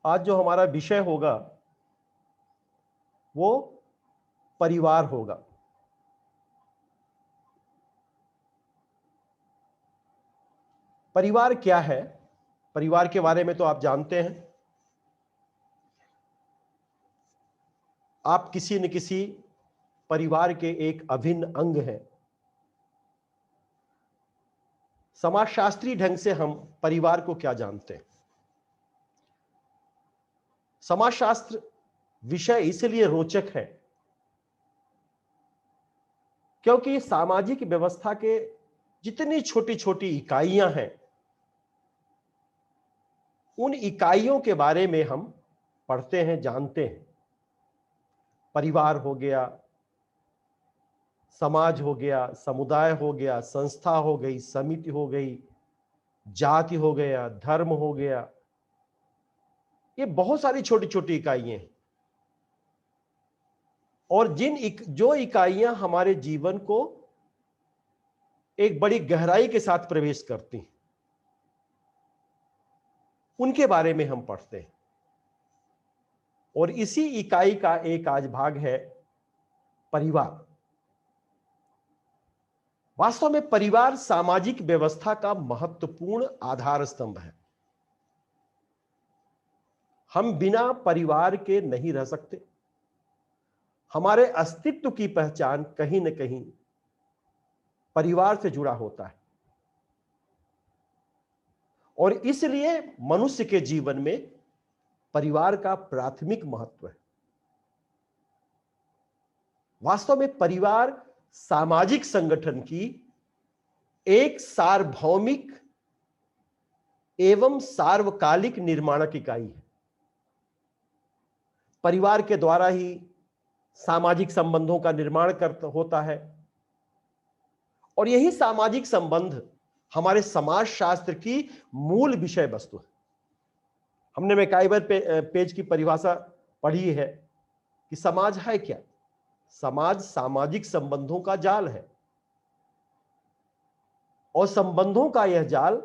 आज जो हमारा विषय होगा वो परिवार होगा। परिवार क्या है? परिवार के बारे में तो आप जानते हैं। आप किसी न किसी परिवार के एक अभिन्न अंग हैं। समाजशास्त्री ढंग से हम परिवार को क्या जानते हैं? समाजशास्त्र विषय इसलिए रोचक है क्योंकि सामाजिक व्यवस्था के जितनी छोटी छोटी इकाइयां हैं, उन इकाइयों के बारे में हम पढ़ते हैं, जानते हैं। परिवार हो गया, समाज हो गया, समुदाय हो गया, संस्था हो गई, समिति हो गई, जाति हो गया, धर्म हो गया। ये बहुत सारी छोटी छोटी इकाइयां हैं और जो इकाइयां हमारे जीवन को एक बड़ी गहराई के साथ प्रवेश करती हैं, उनके बारे में हम पढ़ते हैं। और इसी इकाई का एक आज भाग है परिवार। वास्तव में परिवार सामाजिक व्यवस्था का महत्वपूर्ण आधार स्तंभ है। हम बिना परिवार के नहीं रह सकते। हमारे अस्तित्व की पहचान कहीं न कहीं परिवार से जुड़ा होता है और इसलिए मनुष्य के जीवन में परिवार का प्राथमिक महत्व है। वास्तव में परिवार सामाजिक संगठन की एक सार्वभौमिक एवं सार्वकालिक निर्माणक इकाई है। परिवार के द्वारा ही सामाजिक संबंधों का निर्माण होता है और यही सामाजिक संबंध हमारे समाजशास्त्र की मूल विषय वस्तु है। हमने मैकाइवर पेज की परिभाषा पढ़ी है कि समाज है क्या? समाज सामाजिक संबंधों का जाल है और संबंधों का यह जाल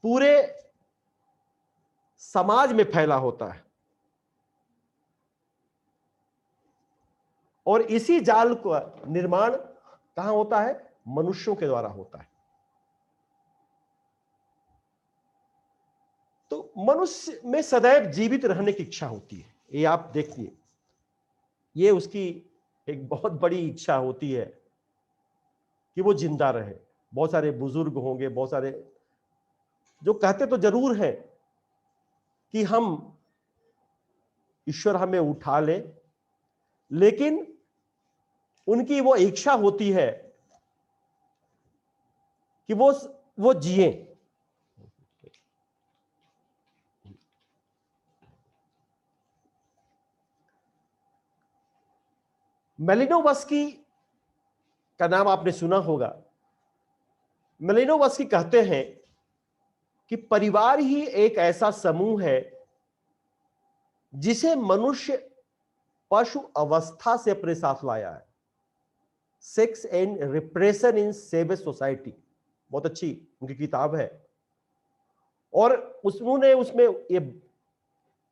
पूरे समाज में फैला होता है और इसी जाल का निर्माण कहां होता है? मनुष्यों के द्वारा होता है। तो मनुष्य में सदैव जीवित रहने की इच्छा होती है। ये आप देखिए, ये उसकी एक बहुत बड़ी इच्छा होती है कि वो जिंदा रहे। बहुत सारे बुजुर्ग होंगे, बहुत सारे जो कहते तो जरूर है कि हम ईश्वर हमें उठा ले, लेकिन उनकी वो इच्छा होती है कि वो जिए। मेलिनोवस्की का नाम आपने सुना होगा। मेलिनोवस्की कहते हैं कि परिवार ही एक ऐसा समूह है जिसे मनुष्य पशु अवस्था से अपने साथ लाया है। Sex and repression in savage society, बहुत अच्छी उनकी किताब है और उन्होंने उसमें ये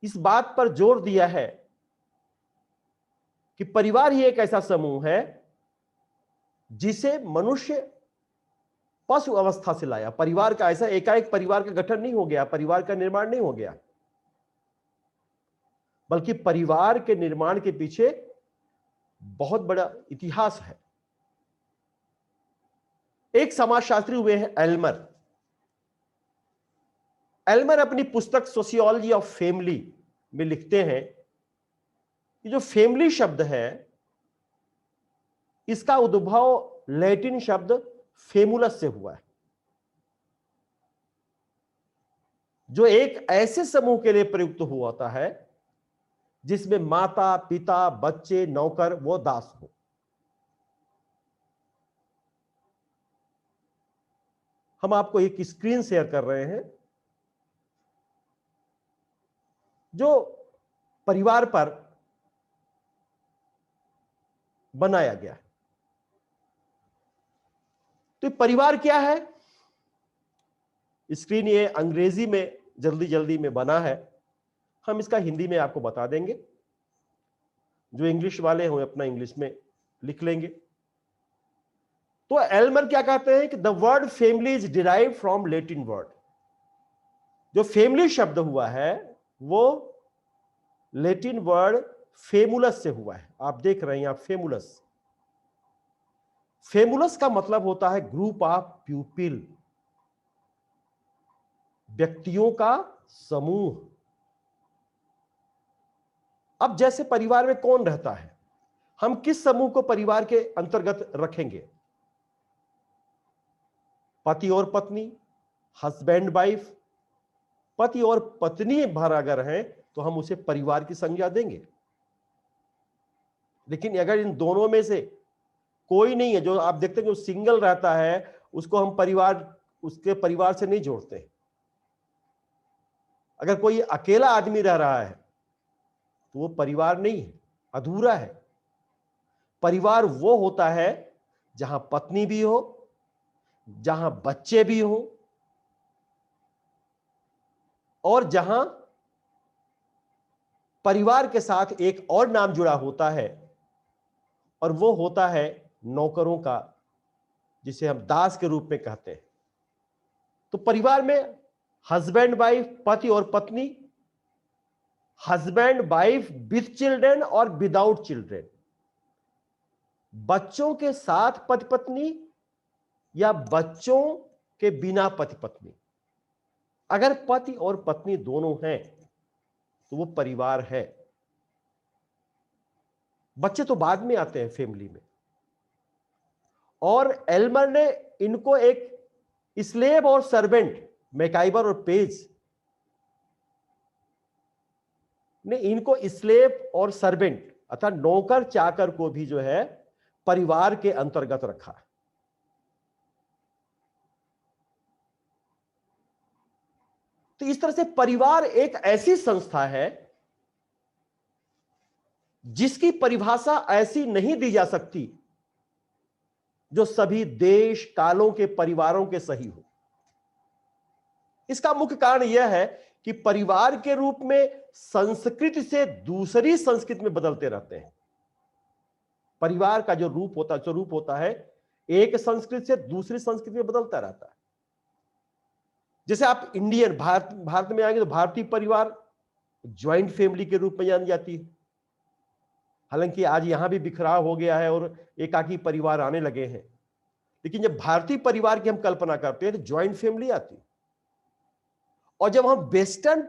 इस बात पर जोर दिया है कि परिवार ही एक ऐसा समूह है जिसे मनुष्य पशु अवस्था से लाया। परिवार का ऐसा एकाएक परिवार का गठन नहीं हो गया, परिवार का निर्माण नहीं हो गया, बल्कि परिवार के निर्माण के पीछे बहुत बड़ा इतिहास है। एक समाजशास्त्री हुए हैं एल्मर। एल्मर अपनी पुस्तक सोशियोलॉजी ऑफ फैमिली में लिखते हैं कि जो फैमिली शब्द है, इसका उद्भव लैटिन शब्द फेमुलस से हुआ है, जो एक ऐसे समूह के लिए प्रयुक्त हुआ होता है जिसमें माता, पिता, बच्चे, नौकर वो दास हो। हम आपको एक स्क्रीन शेयर कर रहे हैं जो परिवार पर बनाया गया है। तो परिवार क्या है? स्क्रीन ये अंग्रेजी में जल्दी जल्दी में बना है। हम इसका हिंदी में आपको बता देंगे, जो इंग्लिश वाले हो अपना इंग्लिश में लिख लेंगे। तो एल्मर क्या कहते हैं कि the word family is derive from Latin word. जो फैमिली शब्द हुआ है वो लैटिन वर्ड फेमुलस से हुआ है। आप देख रहे हैं यहां फेमुलस। फेमुलस का मतलब होता है ग्रुप ऑफ प्यूपिल, व्यक्तियों का समूह। अब जैसे परिवार में कौन रहता है, हम किस समूह को परिवार के अंतर्गत रखेंगे? पति और पत्नी, हस्बैंड वाइफ। पति और पत्नी भर अगर हैं तो हम उसे परिवार की संज्ञा देंगे। लेकिन अगर इन दोनों में से कोई नहीं है, जो आप देखते हैं जो सिंगल रहता है, उसको हम उसके परिवार से नहीं जोड़ते। अगर कोई अकेला आदमी रह रहा है तो वो परिवार नहीं है, अधूरा है। परिवार वो होता है जहां पत्नी भी हो, जहां बच्चे भी हो, और जहां परिवार के साथ एक और नाम जुड़ा होता है, और वो होता है नौकरों का, जिसे हम दास के रूप में कहते हैं। तो परिवार में हस्बैंड वाइफ, पति और पत्नी, हस्बैंड वाइफ विथ चिल्ड्रन और विदाउट चिल्ड्रन, बच्चों के साथ पति पत्नी या बच्चों के बिना पति पत्नी। अगर पति और पत्नी दोनों हैं तो वो परिवार है। बच्चे तो बाद में आते हैं फैमिली में। और एल्मर ने इनको एक स्लेव और सर्वेंट, मैकाइबर और पेज ने इनको स्लेव और सर्वेंट अर्थात नौकर चाकर को भी जो है परिवार के अंतर्गत रखा। तो इस तरह से परिवार एक ऐसी संस्था है जिसकी परिभाषा ऐसी नहीं दी जा सकती जो सभी देश कालों के परिवारों के सही हो। इसका मुख्य कारण यह है कि परिवार के रूप में संस्कृति से दूसरी संस्कृति में बदलते रहते हैं। परिवार का जो रूप होता है एक संस्कृति से दूसरी संस्कृति में बदलता रहता है। जैसे आप इंडियन भारत में आएंगे तो भारतीय परिवार ज्वाइंट फैमिली के रूप में जानी जाती है। हालांकि आज यहां भी बिखराव हो गया है और एकाकी परिवार आने लगे हैं, लेकिन जब भारतीय परिवार की हम कल्पना करते हैं तो ज्वाइंट फैमिली आती है। और जब हम वेस्टर्न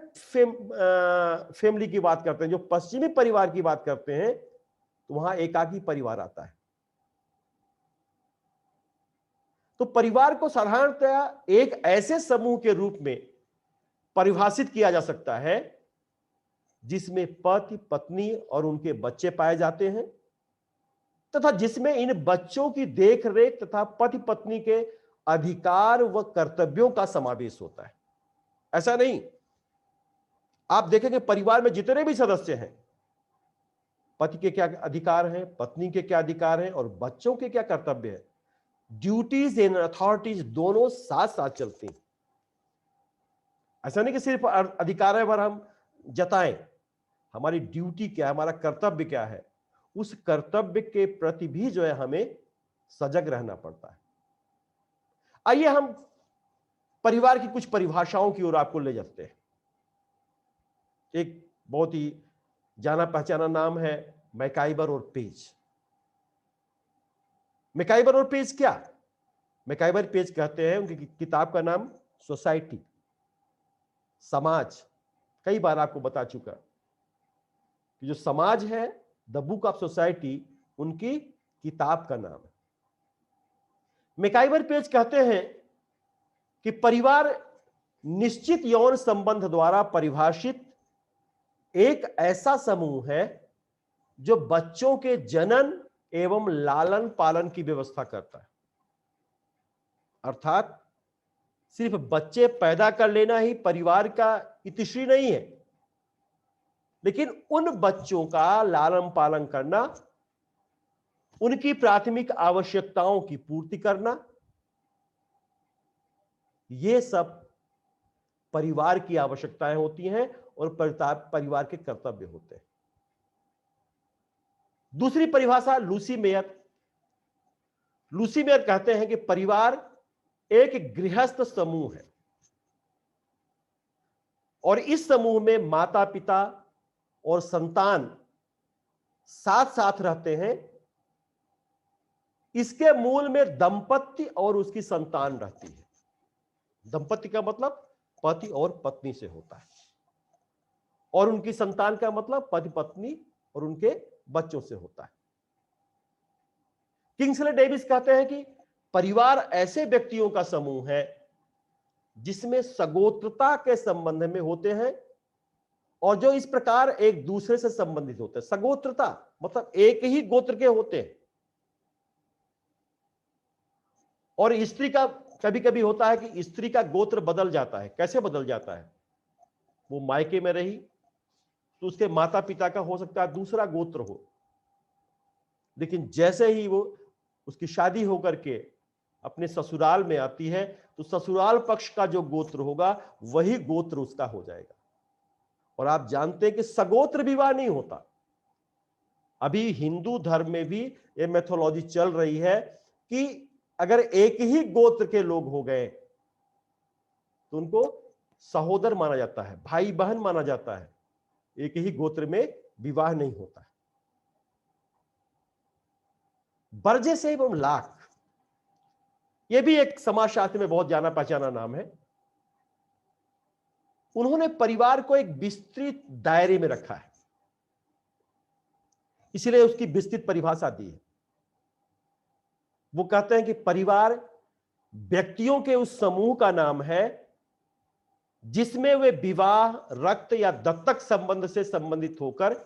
फैमिली की बात करते हैं, जो पश्चिमी परिवार की बात करते हैं, तो वहां एकाकी परिवार आता है। तो परिवार को साधारणतया एक ऐसे समूह के रूप में परिभाषित किया जा सकता है जिसमें पति पत्नी और उनके बच्चे पाए जाते हैं, तथा जिसमें इन बच्चों की देखरेख तथा पति पत्नी के अधिकार व कर्तव्यों का समावेश होता है। ऐसा नहीं, आप देखेंगे परिवार में जितने भी सदस्य हैं, पति के क्या अधिकार हैं, पत्नी के क्या अधिकार हैं और बच्चों के क्या कर्तव्य है, ड्यूटीज एंड अथॉरिटीज दोनों साथ साथ चलती हैं। ऐसा नहीं कि सिर्फ अधिकार पर हम जताएं, हमारी ड्यूटी क्या है, हमारा कर्तव्य क्या है, उस कर्तव्य के प्रति भी जो है हमें सजग रहना पड़ता है। आइए हम परिवार की कुछ परिभाषाओं की ओर आपको ले जाते हैं। एक बहुत ही जाना पहचाना नाम है मैकाइबर और पेज। मैकाइबर और पेज क्या? मैकाइबर पेज कहते हैं, उनकी किताब का नाम सोसाइटी, समाज। कई बार आपको बता चुका कि जो समाज है, द बुक ऑफ सोसाइटी, उनकी किताब का नाम है। मैकाइबर पेज कहते हैं कि परिवार निश्चित यौन संबंध द्वारा परिभाषित एक ऐसा समूह है जो बच्चों के जनन एवं लालन पालन की व्यवस्था करता है। अर्थात सिर्फ बच्चे पैदा कर लेना ही परिवार का इतिश्री नहीं है, लेकिन उन बच्चों का लालन पालन करना, उनकी प्राथमिक आवश्यकताओं की पूर्ति करना, यह सब परिवार की आवश्यकताएं होती हैं और परिवार के कर्तव्य होते हैं। दूसरी परिभाषा लूसी मेयर कहते हैं कि परिवार एक गृहस्थ समूह है और इस समूह में माता पिता और संतान साथ साथ रहते हैं। इसके मूल में दंपत्ति और उसकी संतान रहती है। दंपत्ति का मतलब पति और पत्नी से होता है और उनकी संतान का मतलब पति पत्नी और उनके बच्चों से होता है। किंग्सले डेविस कहते हैं कि परिवार ऐसे व्यक्तियों का समूह है जिसमें सगोत्रता के संबंध में होते हैं और जो इस प्रकार एक दूसरे से संबंधित होते हैं। सगोत्रता मतलब एक ही गोत्र के होते हैं। और स्त्री का कभी कभी होता है कि स्त्री का गोत्र बदल जाता है। कैसे बदल जाता है? वो मायके में रही तो उसके माता पिता का हो सकता है दूसरा गोत्र हो, लेकिन जैसे ही वो उसकी शादी होकर के अपने ससुराल में आती है तो ससुराल पक्ष का जो गोत्र होगा वही गोत्र उसका हो जाएगा। और आप जानते हैं कि सगोत्र विवाह नहीं होता। अभी हिंदू धर्म में भी ये मेथोलॉजी चल रही है कि अगर एक ही गोत्र के लोग हो गए तो उनको सहोदर माना जाता है, भाई बहन माना जाता है। एक ही गोत्र में विवाह नहीं होता है। बर्जेस एवं लाक, यह भी एक समाजशास्त्र में बहुत जाना पहचाना नाम है। उन्होंने परिवार को एक विस्तृत दायरे में रखा है, इसलिए उसकी विस्तृत परिभाषा दी है। वो कहते हैं कि परिवार व्यक्तियों के उस समूह का नाम है जिसमें वे विवाह, रक्त या दत्तक संबंध से संबंधित होकर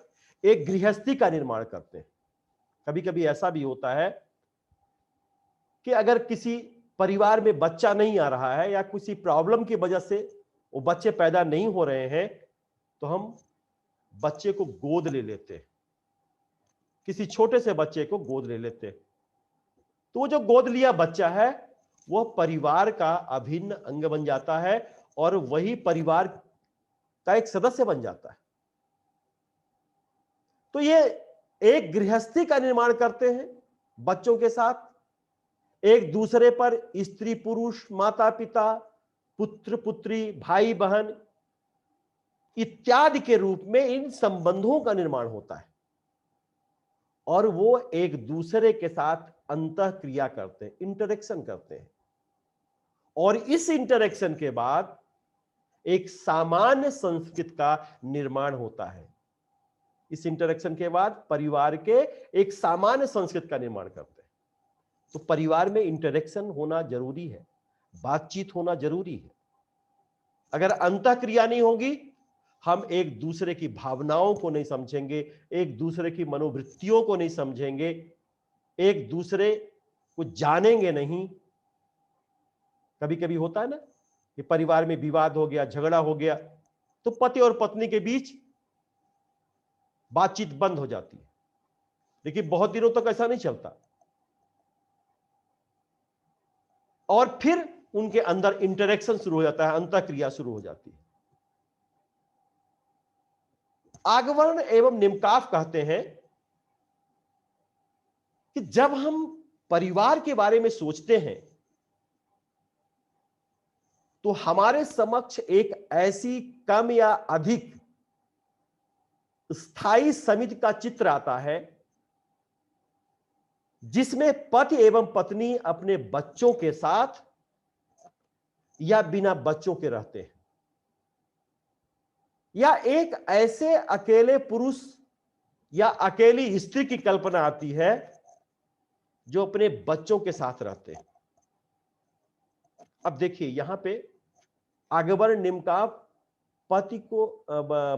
एक गृहस्थी का निर्माण करते हैं। कभी कभी ऐसा भी होता है कि अगर किसी परिवार में बच्चा नहीं आ रहा है या किसी प्रॉब्लम की वजह से वो बच्चे पैदा नहीं हो रहे हैं तो हम बच्चे को गोद ले लेते हैं, किसी छोटे से बच्चे को गोद ले लेते हैं। तो वो जो गोद लिया बच्चा है वह परिवार का अभिन्न अंग बन जाता है और वही परिवार का एक सदस्य बन जाता है। तो ये एक गृहस्थी का निर्माण करते हैं बच्चों के साथ, एक दूसरे पर स्त्री पुरुष, माता पिता, पुत्र पुत्री, भाई बहन इत्यादि के रूप में इन संबंधों का निर्माण होता है और वो एक दूसरे के साथ अंतः क्रिया करते हैं, इंटरेक्शन करते हैं। और इस इंटरेक्शन के बाद एक सामान्य संस्कृति का निर्माण होता है। इस इंटरेक्शन के बाद परिवार के एक सामान्य संस्कृति का निर्माण करते हैं। तो परिवार में इंटरेक्शन होना जरूरी है, बातचीत होना जरूरी है। अगर अंतः क्रिया नहीं होगी हम एक दूसरे की भावनाओं को नहीं समझेंगे, एक दूसरे की मनोवृत्तियों को नहीं समझेंगे, एक दूसरे को जानेंगे नहीं। कभी कभी होता है ना कि परिवार में विवाद हो गया, झगड़ा हो गया तो पति और पत्नी के बीच बातचीत बंद हो जाती है, लेकिन बहुत दिनों तक ऐसा नहीं चलता और फिर उनके अंदर इंटरेक्शन शुरू हो जाता है, अंतः क्रिया शुरू हो जाती है। आगवर्ण एवं निम्काफ कहते हैं कि जब हम परिवार के बारे में सोचते हैं तो हमारे समक्ष एक ऐसी कम या अधिक स्थायी समिति का चित्र आता है जिसमें पति एवं पत्नी अपने बच्चों के साथ या बिना बच्चों के रहते हैं, या एक ऐसे अकेले पुरुष या अकेली स्त्री की कल्पना आती है जो अपने बच्चों के साथ रहते हैं। अब देखिए यहां पे आगवर्ण निम्काफ पति को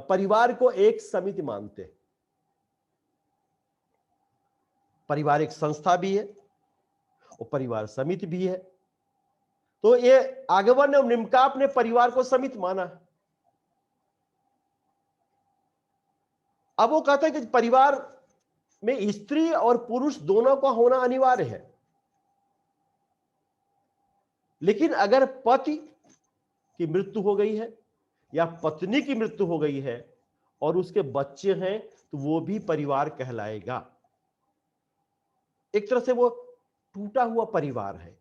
परिवार को एक समिति मानते हैं। परिवार एक संस्था भी है और परिवार समिति भी है। तो ये आगवर्ण और निम्काफ ने परिवार को समिति माना। अब वो कहते हैं कि परिवार में स्त्री और पुरुष दोनों का होना अनिवार्य है, लेकिन अगर पति की मृत्यु हो गई है या पत्नी की मृत्यु हो गई है और उसके बच्चे हैं, तो वो भी परिवार कहलाएगा। एक तरह से वो टूटा हुआ परिवार है,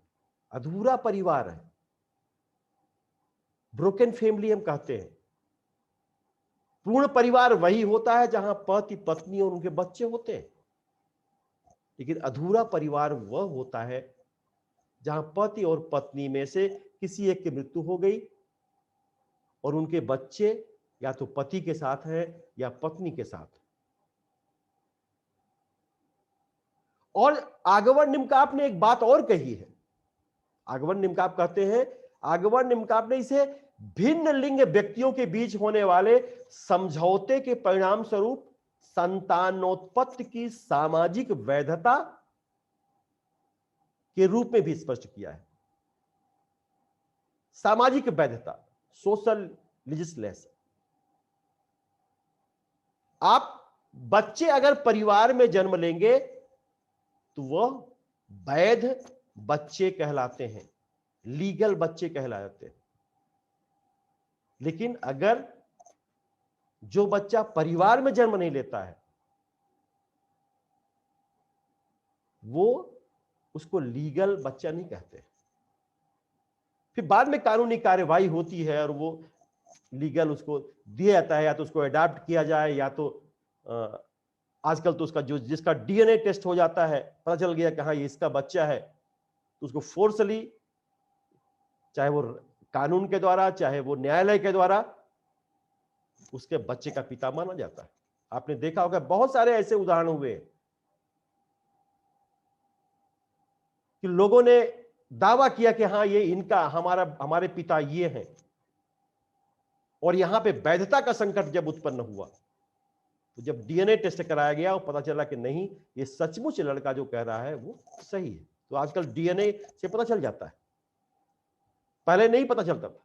अधूरा परिवार है, ब्रोकन फैमिली हम कहते हैं। पूर्ण परिवार वही होता है जहां पति पत्नी और उनके बच्चे होते हैं, लेकिन अधूरा परिवार वह होता है जहां पति और पत्नी में से किसी एक की मृत्यु हो गई और उनके बच्चे या तो पति के साथ हैं या पत्नी के साथ। और आगमन निम्काप ने एक बात और कही है। आगमन निम्काप कहते हैं, आगमन निम्काप ने इसे भिन्न लिंग व्यक्तियों के बीच होने वाले समझौते के परिणाम स्वरूप संतानोत्पत्ति की सामाजिक वैधता के रूप में भी स्पष्ट किया है। सामाजिक वैधता, सोशल लिजिस्लेशन। आप बच्चे अगर परिवार में जन्म लेंगे तो वह वैध बच्चे कहलाते हैं, लीगल बच्चे कहलाते हैं। लेकिन अगर जो बच्चा परिवार में जन्म नहीं लेता है वो उसको लीगल बच्चा नहीं कहते। फिर बाद में कानूनी कार्यवाही होती है और वो लीगल उसको दिया जाता है, या तो उसको अडॉप्ट किया जाए, या तो आजकल तो उसका जो जिसका डीएनए टेस्ट हो जाता है, पता चल गया कि हाँ ये इसका बच्चा है, तो उसको फोर्सली, चाहे वो कानून के द्वारा चाहे वो न्यायालय के द्वारा, उसके बच्चे का पिता माना जाता है। आपने देखा होगा बहुत सारे ऐसे उदाहरण हुए कि लोगों ने दावा किया कि हाँ ये इनका हमारे पिता ये हैं, और यहां पे वैधता का संकट जब उत्पन्न हुआ तो जब डीएनए टेस्ट कराया गया और पता चला कि नहीं ये सचमुच लड़का जो कह रहा है वो सही है। तो आजकल डीएनए से पता चल जाता है, पहले नहीं पता चलता था।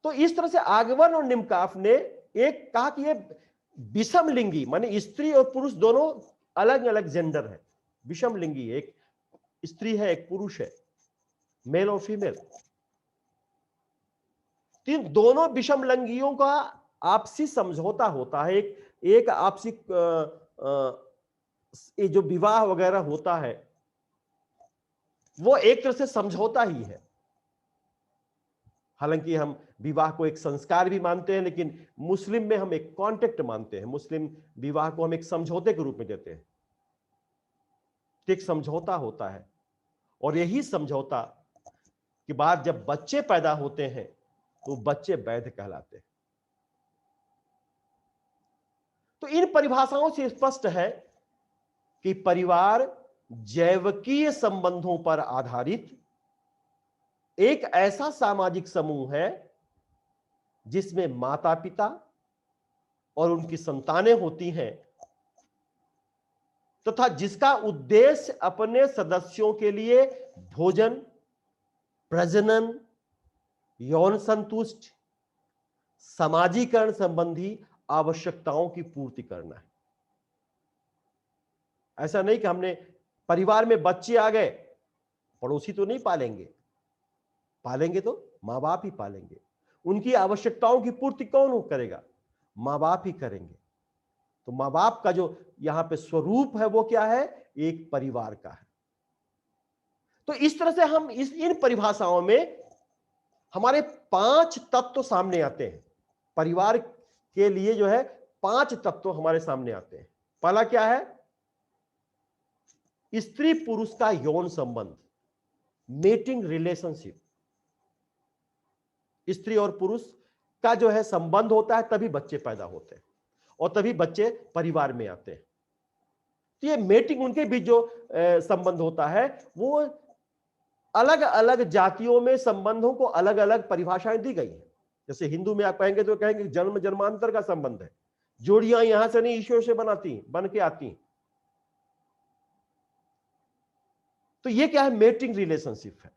तो इस तरह से आगमन और निम्काफ ने एक कहा कि ये विषम लिंगी, माने स्त्री और पुरुष दोनों अलग अलग जेंडर है, विषम लिंगी, एक स्त्री है एक पुरुष है, मेल और फीमेल। इन दोनों विषम लिंगियों का आपसी समझौता होता है। एक आपसी ये जो विवाह वगैरह होता है वो एक तरह से समझौता ही है। हालांकि हम विवाह को एक संस्कार भी मानते हैं, लेकिन मुस्लिम में हम एक कॉन्ट्रैक्ट मानते हैं। मुस्लिम विवाह को हम एक समझौते के रूप में देते हैं। एक समझौता होता है और यही समझौता के बाद जब बच्चे पैदा होते हैं तो बच्चे वैध कहलाते हैं। तो इन परिभाषाओं से स्पष्ट है कि परिवार जैविकीय संबंधों पर आधारित एक ऐसा सामाजिक समूह है जिसमें माता पिता और उनकी संतानें होती हैं, तथा जिसका उद्देश्य अपने सदस्यों के लिए भोजन, प्रजनन, यौन संतुष्टि, समाजीकरण संबंधी आवश्यकताओं की पूर्ति करना है। ऐसा नहीं कि हमने परिवार में बच्चे आ गए, पड़ोसी तो नहीं पालेंगे, पालेंगे तो मां बाप ही पालेंगे। उनकी आवश्यकताओं की पूर्ति कौन करेगा? मां बाप ही करेंगे। तो मां बाप का जो यहां पे स्वरूप है वो क्या है? एक परिवार का है। तो इस तरह से हम इन परिभाषाओं में हमारे 5 तत्व सामने आते हैं। परिवार के लिए जो है 5 तत्व हमारे सामने आते हैं। पहला क्या है? स्त्री पुरुष का यौन संबंध, मेटिंग रिलेशनशिप। स्त्री और पुरुष का जो है संबंध होता है, तभी बच्चे पैदा होते हैं और तभी बच्चे परिवार में आते हैं। तो ये मेटिंग, उनके बीच जो संबंध होता है वो अलग अलग जातियों में संबंधों को अलग अलग परिभाषाएं दी गई हैं। जैसे हिंदू में आप कहेंगे तो कहेंगे जन्म जन्मांतर का संबंध है, जोड़ियां यहां से नहीं ईश्वर से बन के आती। तो ये क्या है? मेटिंग रिलेशनशिप है।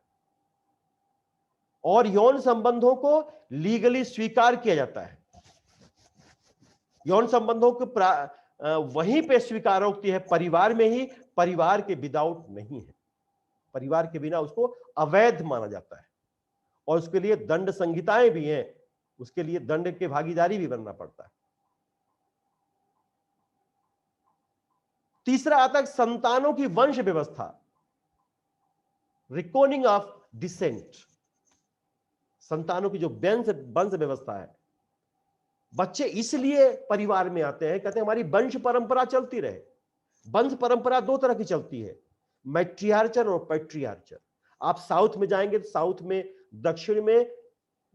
और यौन संबंधों को लीगली स्वीकार किया जाता है। यौन संबंधों को वहीं पे स्वीकारोक्ति है, परिवार में ही, परिवार के विदाउट नहीं है। परिवार के बिना उसको अवैध माना जाता है। और उसके लिए दंड संहिताएं भी हैं, उसके लिए दंड के भागीदारी भी बनना पड़ता है। तीसरा आता है संतानों की वंश व्यवस्था, रिकॉर्डिंग ऑफ डिसेंट। संतानों की जो वंश व्यवस्था है, बच्चे इसलिए परिवार में आते हैं, कहते हैं हमारी वंश परंपरा चलती रहे। वंश परंपरा दो तरह की चलती है, मैट्रियार्चर और पैट्रियार्चर। आप साउथ में जाएंगे तो साउथ में, दक्षिण में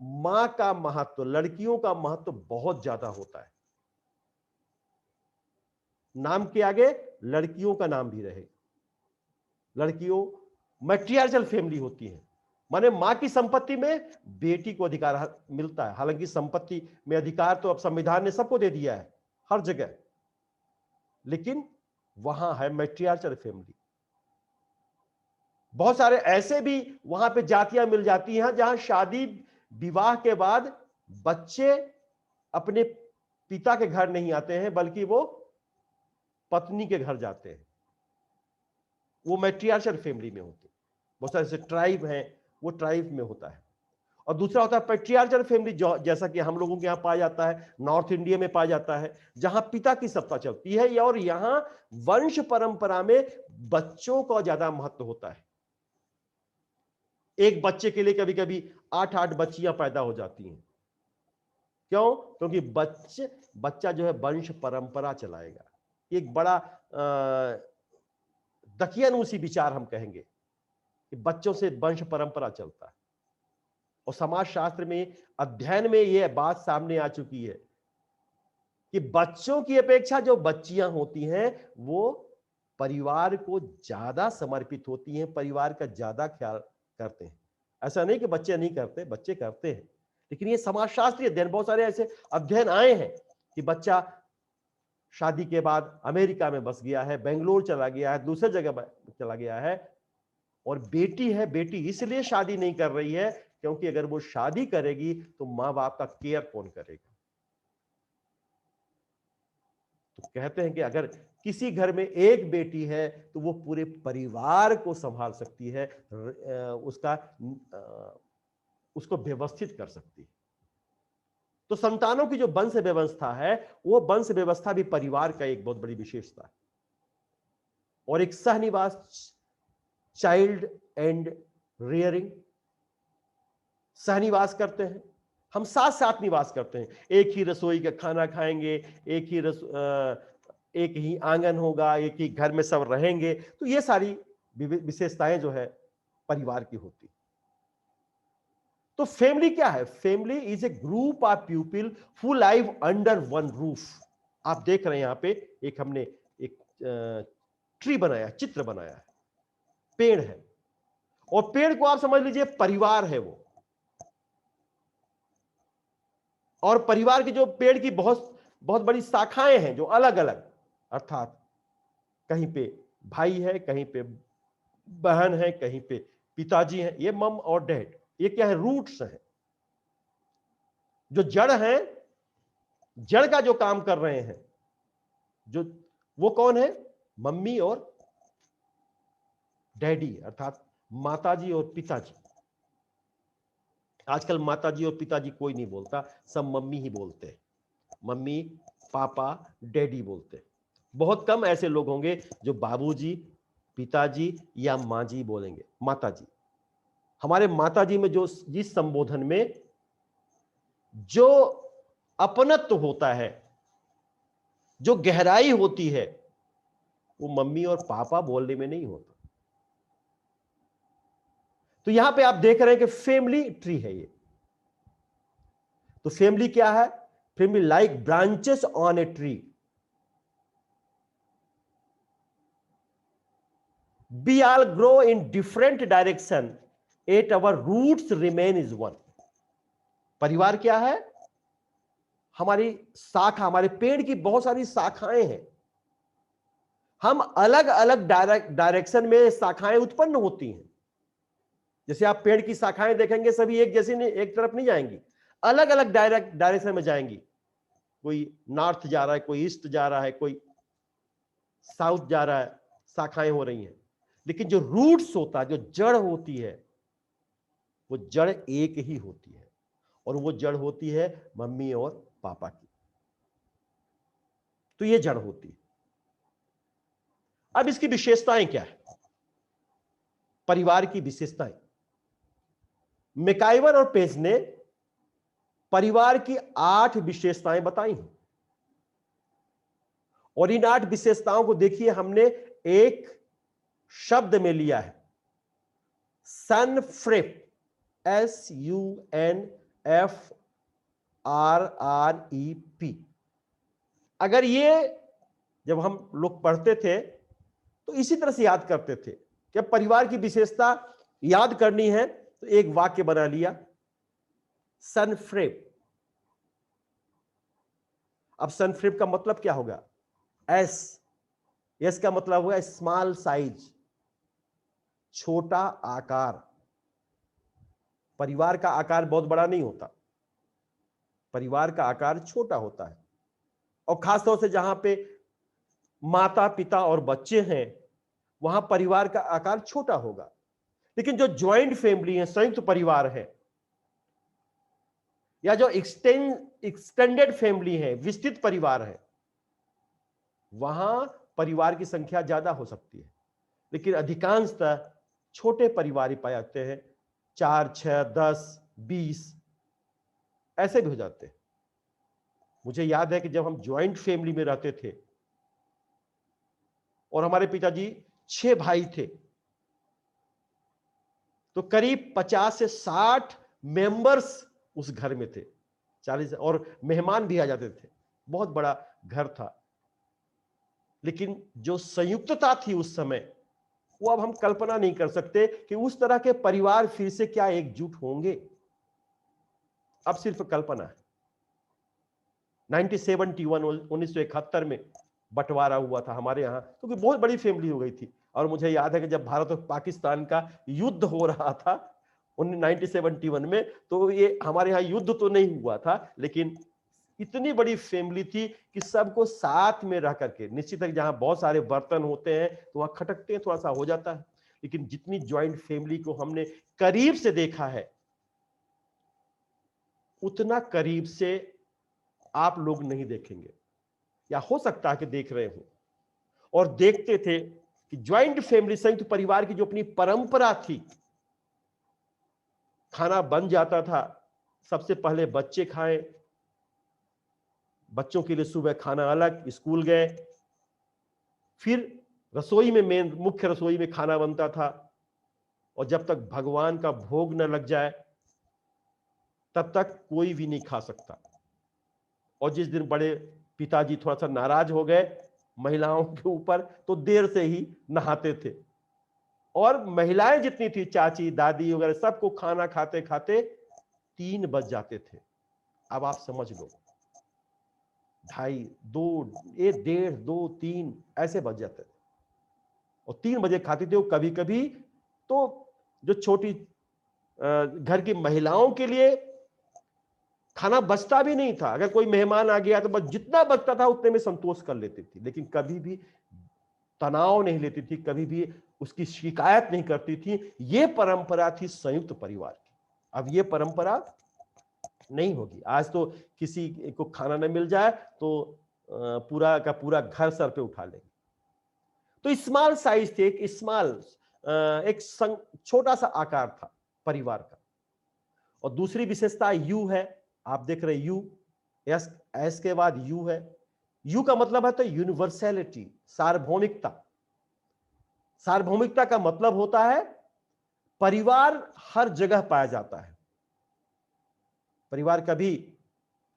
मां का महत्व, लड़कियों का महत्व बहुत ज्यादा होता है। नाम के आगे लड़कियों का नाम भी रहे। लड़कियों मैट्रियार्चल फैमिली होती है, माने मां की संपत्ति में बेटी को अधिकार मिलता है। हालांकि संपत्ति में अधिकार तो अब संविधान ने सबको दे दिया है हर जगह, लेकिन वहां है मैट्रियार्चल फैमिली। बहुत सारे ऐसे भी वहां पे जातियां मिल जाती हैं जहां शादी विवाह के बाद बच्चे अपने पिता के घर नहीं आते हैं, बल्कि वो पत्नी के घर जाते हैं। वो मैट्रियार्चल फैमिली में होते हैं। बहुत सारे ऐसे ट्राइब हैं, वो ट्राइब में होता है। और दूसरा होता है पैट्रियार्चल फैमिली, जैसा कि हम लोगों के यहाँ पाया जाता है, नॉर्थ इंडिया में पाया जाता है, जहां पिता की सत्ता चलती है और यहां वंश परंपरा में बच्चों का ज्यादा महत्व होता है। एक बच्चे के लिए कभी कभी 8-8 बच्चियां पैदा हो जाती हैं। क्यों? क्योंकि बच्चा जो है वंश परंपरा चलाएगा। एक बड़ा दकियानूसी विचार हम कहेंगे कि बच्चों से वंश परंपरा चलता है। और समाज शास्त्र में अध्ययन में यह बात सामने आ चुकी है कि बच्चों की अपेक्षा जो बच्चियां होती हैं वो परिवार को ज्यादा समर्पित होती हैं, परिवार का ज्यादा ख्याल करते हैं। ऐसा नहीं कि बच्चे नहीं करते, बच्चे करते हैं, लेकिन ये समाजशास्त्रीय अध्ययन, बहुत सारे ऐसे अध्ययन आए हैं कि बच्चा शादी के बाद अमेरिका में बस गया है, बेंगलोर चला गया है, दूसरे जगह चला गया है, और बेटी है, बेटी इसलिए शादी नहीं कर रही है क्योंकि अगर वो शादी करेगी तो मां बाप का केयर कौन करेगा। तो कहते हैं कि अगर किसी घर में एक बेटी है तो वो पूरे परिवार को संभाल सकती है, उसको व्यवस्थित कर सकती है। तो संतानों की जो वंश व्यवस्था है, वो वंश व्यवस्था भी परिवार का एक बहुत बड़ी विशेषता है। और एक सहनिवास, चाइल्ड एंड रियरिंग, सहनिवास करते हैं, हम साथ साथ निवास करते हैं। एक ही रसोई का खाना खाएंगे, एक ही आंगन होगा, एक ही घर में सब रहेंगे। तो ये सारी विशेषताएं जो है परिवार की होती। तो फैमिली क्या है? Family is a group of people who live under one roof. आप देख रहे हैं यहां पे एक हमने एक ट्री बनाया, चित्र बनाया है, पेड़ है, और पेड़ को आप समझ लीजिए परिवार है वो। और परिवार की जो पेड़ की बहुत बहुत बड़ी शाखाएं हैं जो अलग अलग, अर्थात कहीं पे भाई है, कहीं पे बहन है, कहीं पे पिताजी हैं, ये मम और डैड, ये क्या है? रूट्स हैं। जो जड़ हैं, जड़ का जो काम कर रहे हैं, जो वो कौन है? मम्मी और डैडी, अर्थात माताजी और पिताजी। आजकल माताजी और पिताजी कोई नहीं बोलता, सब मम्मी ही बोलते हैं। मम्मी, पापा, डैडी बोलते हैं। बहुत कम ऐसे लोग होंगे जो बाबूजी, पिताजी या माँ जी बोलेंगे, माताजी। हमारे माताजी में जो जिस संबोधन में जो अपनत्व होता है, जो गहराई होती है, वो मम्मी और पापा बोलने में नहीं होता। तो यहां पे आप देख रहे हैं कि फैमिली ट्री है ये। तो फैमिली क्या है? Family like branches on a tree. We all grow in different direction, yet our roots remain is one. परिवार क्या है? हमारी शाखा, हमारे पेड़ की बहुत सारी शाखाएं हैं। हम अलग अलग डायरेक्शन में शाखाएं उत्पन्न होती हैं। जैसे आप पेड़ की शाखाएं देखेंगे, सभी एक जैसी नहीं, एक तरफ नहीं जाएंगी, अलग अलग डायरेक्शन में जाएंगी। कोई नॉर्थ जा रहा है, कोई ईस्ट जा रहा है, कोई साउथ जा रहा है, शाखाएं हो रही हैं। लेकिन जो रूट्स होता है, जो जड़ होती है, वो जड़ एक ही होती है, और वो जड़ होती है मम्मी और पापा की। तो ये जड़ होती है। अब इसकी विशेषताएं क्या है? परिवार की विशेषताएं, मैकाइवर और पेज ने परिवार की 8 विशेषताएं बताई हैं, और इन 8 विशेषताओं को देखिए हमने एक शब्द में लिया है, सनफ्रेप, SUNFRREP। अगर ये जब हम लोग पढ़ते थे तो इसी तरह से याद करते थे कि परिवार की विशेषता याद करनी है तो एक वाक्य बना लिया, सनफ्रेप। अब सनफ्रेप का मतलब क्या होगा? एस का मतलब होगा स्मॉल साइज, छोटा आकार। परिवार का आकार बहुत बड़ा नहीं होता, परिवार का आकार छोटा होता है, और खासतौर से जहां पे माता पिता और बच्चे हैं वहां परिवार का आकार छोटा होगा। लेकिन जो ज्वाइंट फैमिली है, संयुक्त परिवार है, या जो एक्सटेंडेड फैमिली है, विस्तृत परिवार है, वहां परिवार की संख्या ज्यादा हो सकती है। लेकिन अधिकांशतः छोटे परिवार ही पाए जाते हैं, 4, 6, 10, 20 ऐसे भी हो जाते हैं। मुझे याद है कि जब हम ज्वाइंट फैमिली में रहते थे और हमारे पिताजी 6 भाई थे, तो करीब 50 से 60 मेंबर्स उस घर में थे, 40, और मेहमान भी आ जाते थे। बहुत बड़ा घर था। लेकिन जो संयुक्तता थी उस समय, वो अब हम कल्पना नहीं कर सकते कि उस तरह के परिवार फिर से क्या एकजुट होंगे। अब सिर्फ कल्पना है। 1971 में बंटवारा हुआ था हमारे यहाँ, क्योंकि बहुत बड़ी फैमिली हो गई थी। और मुझे याद है कि जब भारत और पाकिस्तान का युद्ध हो रहा था 1971 में, तो ये हमारे यहाँ युद्ध तो नहीं हुआ था, लेकिन इतनी बड़ी फैमिली थी कि सबको साथ में रह करके, निश्चित है जहां बहुत सारे बर्तन होते हैं तो वहां खटकते हैं, थोड़ा सा हो जाता है, लेकिन जितनी ज्वाइंट फैमिली को हमने करीब से देखा है, उतना करीब से आप लोग नहीं देखेंगे, या हो सकता है कि देख रहे हो। और देखते थे कि ज्वाइंट फैमिली, संयुक्त परिवार की जो अपनी परंपरा थी, खाना बन जाता था, सबसे पहले बच्चे खाएं, बच्चों के लिए सुबह खाना अलग, स्कूल गए, फिर रसोई में, मुख्य रसोई में खाना बनता था, और जब तक भगवान का भोग न लग जाए तब तक कोई भी नहीं खा सकता। और जिस दिन बड़े पिताजी थोड़ा सा नाराज हो गए महिलाओं के ऊपर, तो देर से ही नहाते थे, और महिलाएं जितनी थी, चाची दादी वगैरह, सबको खाना खाते खाते 3 बज जाते थे। अब आप समझ लो, 2:30, 2, 1:30, 2, 3 ऐसे बज जाते थे, और 3 बजे खाते थे। वो कभी कभी तो जो छोटी घर की महिलाओं के लिए खाना बचता भी नहीं था। अगर कोई मेहमान आ गया तो बस जितना बचता था उतने में संतोष कर लेती थी, लेकिन कभी भी तनाव नहीं लेती थी, कभी भी उसकी शिकायत नहीं करती थी। ये परंपरा थी संयुक्त परिवार की। अब ये परंपरा नहीं होगी। आज तो किसी को खाना न मिल जाए तो पूरा का पूरा घर सर पे उठा लेंगे। तो स्मॉल साइज थे, एक छोटा सा आकार था परिवार का। और दूसरी विशेषता यू है, आप देख रहे हैं यू, एस के बाद यू है। यू का मतलब है तो यूनिवर्सैलिटी, सार्वभौमिकता। सार्वभौमिकता का मतलब होता है परिवार हर जगह पाया जाता है। परिवार कभी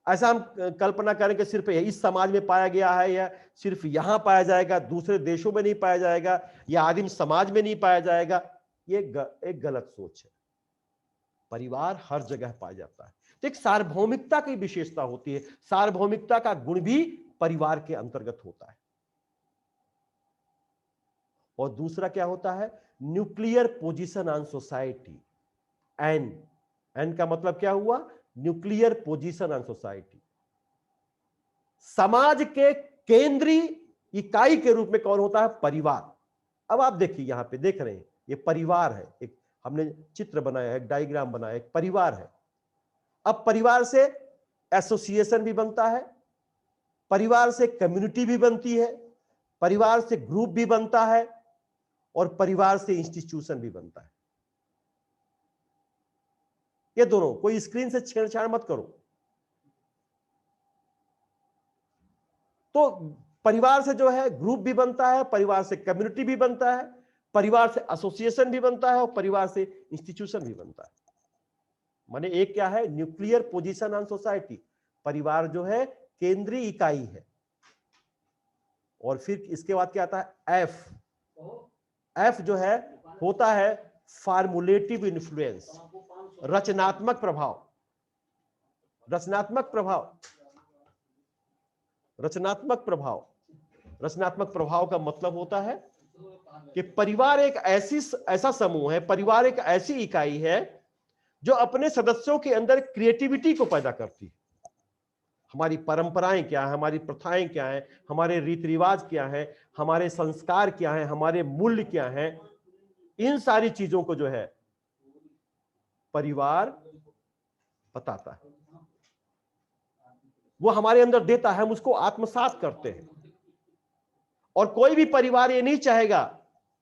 ऐसा हम कल्पना करें कि सिर्फ इस समाज में पाया गया है, या सिर्फ यहां पाया जाएगा, दूसरे देशों में नहीं पाया जाएगा, या आदिम समाज में नहीं पाया जाएगा, ये एक गलत सोच है। परिवार हर जगह पाया जाता है। तो एक सार्वभौमिकता की विशेषता होती है, सार्वभौमिकता का गुण भी परिवार के अंतर्गत होता है। और दूसरा क्या होता है? Nuclear position on society. एन का मतलब क्या हुआ? Nuclear position on society. समाज के केंद्रीय इकाई के रूप में कौन होता है? परिवार। अब आप देखिए, यहां पे देख रहे हैं, ये परिवार है, एक हमने चित्र बनाया, एक डायग्राम बनाया, एक परिवार है। अब परिवार से एसोसिएशन भी बनता है, परिवार से कम्युनिटी भी बनती है, परिवार से ग्रुप भी बनता है, और परिवार से इंस्टीट्यूशन भी बनता है। ये दोनों, कोई स्क्रीन से छेड़छाड़ मत करो। तो परिवार से जो है ग्रुप भी बनता है, परिवार से कम्युनिटी भी बनता है, परिवार से एसोसिएशन भी बनता है, और परिवार से इंस्टीट्यूशन भी बनता है। माने एक क्या है, न्यूक्लियर पोजीशन ऑन सोसाइटी, परिवार जो है केंद्रीय इकाई है। और फिर इसके बाद क्या आता है, एफ जो है होता है फार्मुलेटिव इन्फ्लुएंस, रचनात्मक प्रभाव। रचनात्मक प्रभाव, रचनात्मक प्रभाव, रचनात्मक प्रभाव का मतलब होता है कि परिवार एक ऐसा समूह है, परिवार एक ऐसी इकाई है जो अपने सदस्यों के अंदर क्रिएटिविटी को पैदा करती है। हमारी परंपराएं क्या है, हमारी प्रथाएं क्या है, हमारे रीति रिवाज क्या है, हमारे संस्कार क्या है, हमारे मूल्य क्या है, इन सारी चीजों को जो है परिवार बताता है, वो हमारे अंदर देता है, हम उसको आत्मसात करते हैं। और कोई भी परिवार ये नहीं चाहेगा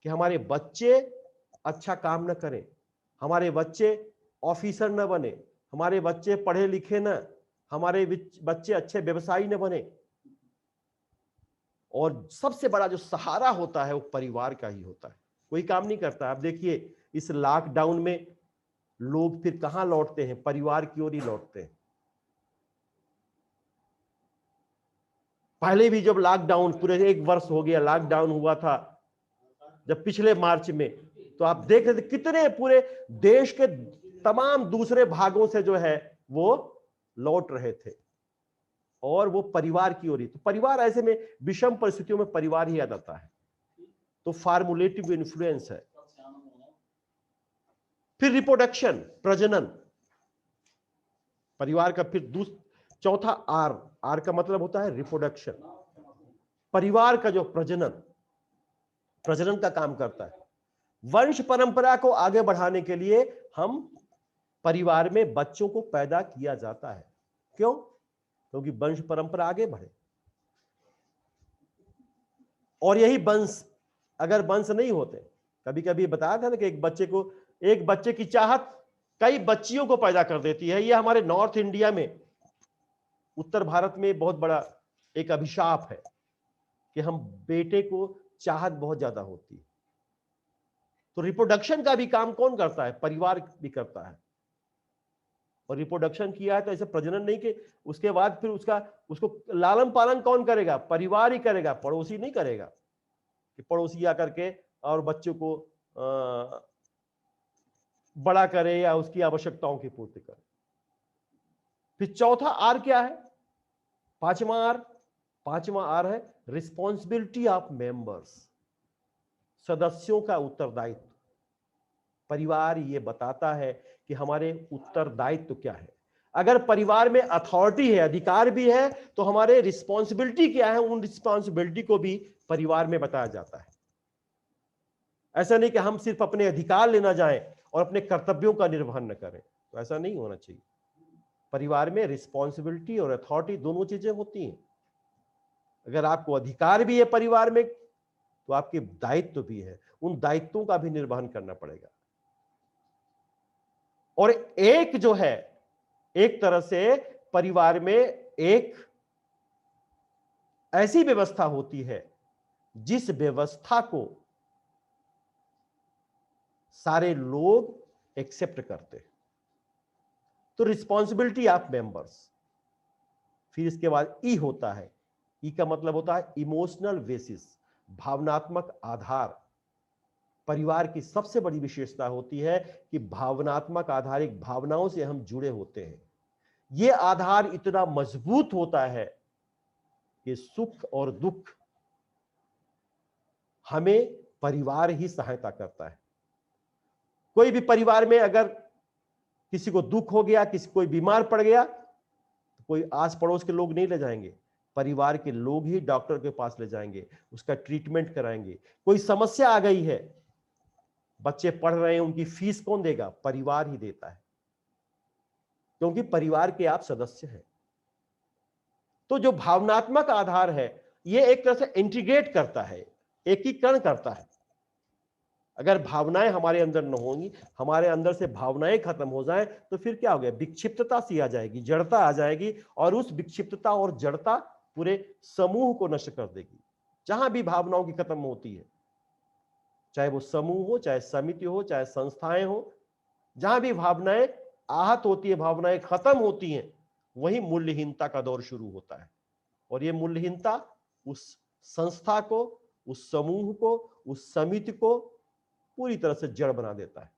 कि हमारे बच्चे अच्छा काम न करें, हमारे बच्चे ऑफिसर न बने, हमारे बच्चे पढ़े लिखे न, हमारे बच्चे अच्छे व्यवसायी न बने। और सबसे बड़ा जो सहारा होता है वो परिवार का ही होता है, कोई काम नहीं करता। आप देखिए इस लॉकडाउन में लोग फिर कहां लौटते हैं, परिवार की ओर ही लौटते हैं। पहले भी जब लॉकडाउन, पूरे 1 वर्ष हो गया लॉकडाउन हुआ था जब पिछले मार्च में, तो आप देख रहे थे कितने पूरे देश के तमाम दूसरे भागों से जो है वो लौट रहे थे, और वो परिवार की ओर ही। तो परिवार ऐसे में विषम परिस्थितियों में परिवार ही याद आता है, तो फार्मुलेटिव इन्फ्लुएंस है। फिर रिप्रोडक्शन, प्रजनन, परिवार का फिर चौथा आर का मतलब होता है रिप्रोडक्शन। परिवार का जो प्रजनन का काम करता है। वंश परंपरा को आगे बढ़ाने के लिए हम परिवार में बच्चों को पैदा किया जाता है। क्यों? क्योंकि वंश परंपरा आगे बढ़े। और यही वंश, अगर वंश नहीं होते, कभी कभी बताया था ना कि एक बच्चे की चाहत कई बच्चियों को पैदा कर देती है। ये हमारे नॉर्थ इंडिया में, उत्तर भारत में बहुत बड़ा एक अभिशाप है कि हम बेटे को चाहत बहुत ज्यादा होती है। तो रिप्रोडक्शन का भी काम कौन करता है? परिवार भी करता है। और रिप्रोडक्शन किया है तो ऐसे प्रजनन नहीं कि उसके बाद फिर उसको लालन पालन कौन करेगा? परिवार ही करेगा, पड़ोसी नहीं करेगा कि पड़ोसी आकर के और बच्चों को बड़ा करे या उसकी आवश्यकताओं की पूर्ति करे। फिर चौथा आर क्या है? पांचवा आर है रिस्पॉन्सिबिलिटी ऑफ मेंबर्स, सदस्यों का उत्तरदायित्व। परिवार ये बताता है कि हमारे उत्तरदायित्व क्या है। अगर परिवार में अथॉरिटी है, अधिकार भी है, तो हमारे रिस्पॉन्सिबिलिटी क्या है, उन रिस्पॉन्सिबिलिटी को भी परिवार में बताया जाता है। ऐसा नहीं कि हम सिर्फ अपने अधिकार लेना जाएं और अपने कर्तव्यों का निर्वहन न करें, तो ऐसा नहीं होना चाहिए। परिवार में रिस्पॉन्सिबिलिटी और अथॉरिटी दोनों चीजें होती हैं। अगर आपको अधिकार भी है परिवार में, तो आपके दायित्व भी है, उन दायित्वों का भी निर्वहन करना पड़ेगा। और एक जो है, एक तरह से परिवार में एक ऐसी व्यवस्था होती है जिस व्यवस्था को सारे लोग एक्सेप्ट करते हैं। तो रिस्पॉन्सिबिलिटी ऑफ मेंबर्स। फिर इसके बाद ई होता है, ई का मतलब होता है इमोशनल बेसिस, भावनात्मक आधार। परिवार की सबसे बड़ी विशेषता होती है कि भावनात्मक आधार, एक भावनाओं से हम जुड़े होते हैं। यह आधार इतना मजबूत होता है कि सुख और दुख हमें परिवार ही सहायता करता है। कोई भी परिवार में अगर किसी को दुख हो गया, किसी कोई बीमार पड़ गया, तो कोई आस पड़ोस के लोग नहीं ले जाएंगे, परिवार के लोग ही डॉक्टर के पास ले जाएंगे, उसका ट्रीटमेंट कराएंगे। कोई समस्या आ गई है बच्चे पढ़ रहे हैं, उनकी फीस कौन देगा? परिवार ही देता है, क्योंकि परिवार के आप सदस्य हैं। तो जो भावनात्मक आधार है, ये एक तरह से इंटीग्रेट करता है, एकीकरण करता है। अगर भावनाएं हमारे अंदर न होंगी, हमारे अंदर से भावनाएं खत्म हो जाएं, तो फिर क्या हो गया? विक्षिप्तता सी आ जाएगी, जड़ता आ जाएगी, और उस विक्षिप्तता और जड़ता पूरे समूह को नष्ट कर देगी। जहां भी भावनाओं की खत्म होती है, चाहे वो समूह हो, चाहे समिति हो, चाहे संस्थाएं हो, जहां भी भावनाएं आहत होती है, भावनाएं खत्म होती हैं, वही मूल्यहीनता का दौर शुरू होता है। और ये मूल्यहीनता उस संस्था को, उस समूह को, उस समिति को पूरी तरह से जड़ बना देता है।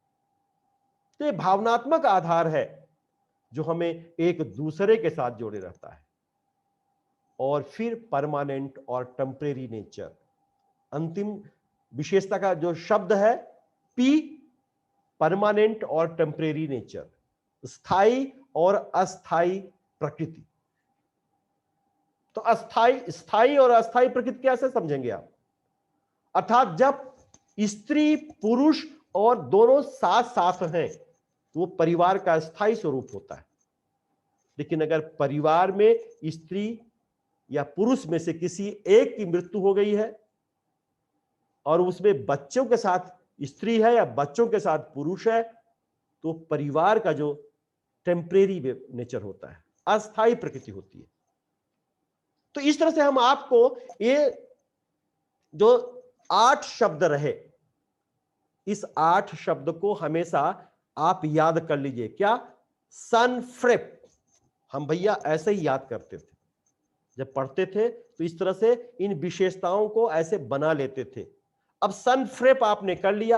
तो ये भावनात्मक आधार है जो हमें एक दूसरे के साथ जोड़े रहता है। और फिर परमानेंट और टेम्परेरी नेचर, अंतिम विशेषता का जो शब्द है पी, परमानेंट और टेम्परेरी नेचर, स्थायी और अस्थायी प्रकृति। तो स्थायी और अस्थायी प्रकृति कैसे समझेंगे आप? अर्थात जब स्त्री पुरुष और दोनों साथ साथ हैं, तो वो परिवार का स्थायी स्वरूप होता है। लेकिन अगर परिवार में स्त्री या पुरुष में से किसी एक की मृत्यु हो गई है, और उसमें बच्चों के साथ स्त्री है या बच्चों के साथ पुरुष है, तो परिवार का जो टेम्परेरी नेचर होता है, अस्थायी प्रकृति होती है। तो इस तरह से हम आपको ये जो 8 शब्द रहे, इस 8 शब्द को हमेशा आप याद कर लीजिए। क्या? सन फ्रेप। हम भैया ऐसे ही याद करते थे, जब पढ़ते थे तो इस तरह से इन विशेषताओं को ऐसे बना लेते थे। अब सन फ्रेप आपने कर लिया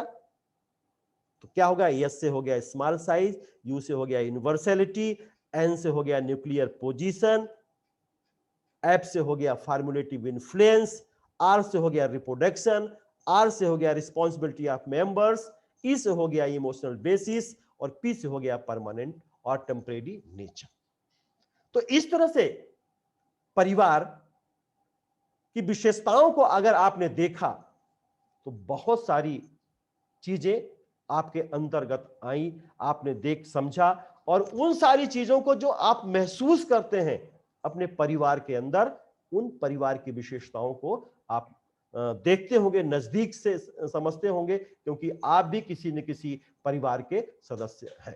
तो क्या होगा? एस से हो गया स्मॉल साइज, यू से हो गया यूनिवर्सैलिटी, एन से हो गया न्यूक्लियर पोजीशन, एफ से हो गया फार्मूलेटिव इन्फ्लुएंस, आर से हो गया रिप्रोडक्शन, आर से हो गया रिस्पॉन्सिबिलिटी ऑफ मेंबर्स, ई से हो गया इमोशनल बेसिस, और पी से हो गया परमानेंट और टेम्परेरी नेचर। तो इस तरह से परिवार की विशेषताओं को अगर आपने देखा तो बहुत सारी चीजें आपके अंतर्गत आई, आपने देख समझा, और उन सारी चीजों को जो आप महसूस करते हैं अपने परिवार के अंदर, उन परिवार की विशेषताओं को आप देखते होंगे, नजदीक से समझते होंगे, क्योंकि आप भी किसी न किसी परिवार के सदस्य हैं।